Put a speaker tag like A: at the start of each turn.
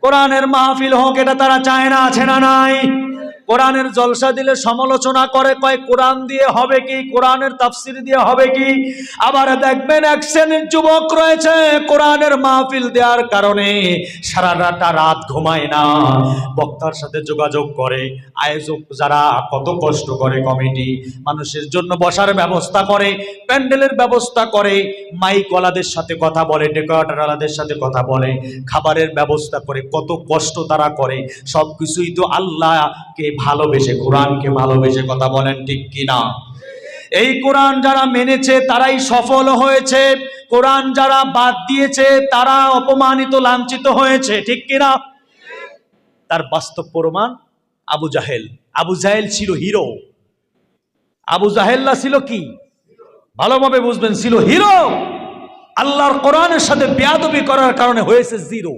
A: কোরআনের মাহফিল হোক, এটা তারা চায় না, আছে না নাই? কোরআনের জলসা দিলে সমালোচনা করে, কয় কোরআন দিয়ে হবে কি, কোরআনের তাফসির দিয়ে হবে কি। আবার দেখবেন এক শ্রেণীর যুবক রয়েছে, কোরআনের মাহফিল দেওয়ার কারণে সারাটা রাত ঘুমায় না, বক্তার সাথে যোগাযোগ করে, আয়োজক যারা কত কষ্ট করে, কমিটি মানুষের জন্য বসার ব্যবস্থা করে, প্যান্ডেলের ব্যবস্থা করে, মাইকওয়ালাদের সাথে কথা বলে, ডেকোরেটরওয়ালাদের সাথে কথা বলে, খাবারের ব্যবস্থা করে, কত কষ্ট তারা করে। সবকিছুই তো আল্লাহকে ভালোবেসে, কোরআনকে ভালোবেসে, কথা বলেন ঠিক কিনা? এই কোরআন যারা মেনেছে তারাই সফল হয়েছে, কোরআন যারা বাদ দিয়েছে তারা অপমানিত, লাঞ্ছিত হয়েছে, ঠিক কিনা? তার বাস্তব প্রমাণ আবু জাহেল। আবু জাহেল ছিল হিরো। আবু জাহেল্লা ছিল কি? ভালোভাবে বুঝবেন, ছিল হিরো। আল্লাহর কোরআনের সাথে বেয়াদবি করার কারণে হয়েছে জিরো।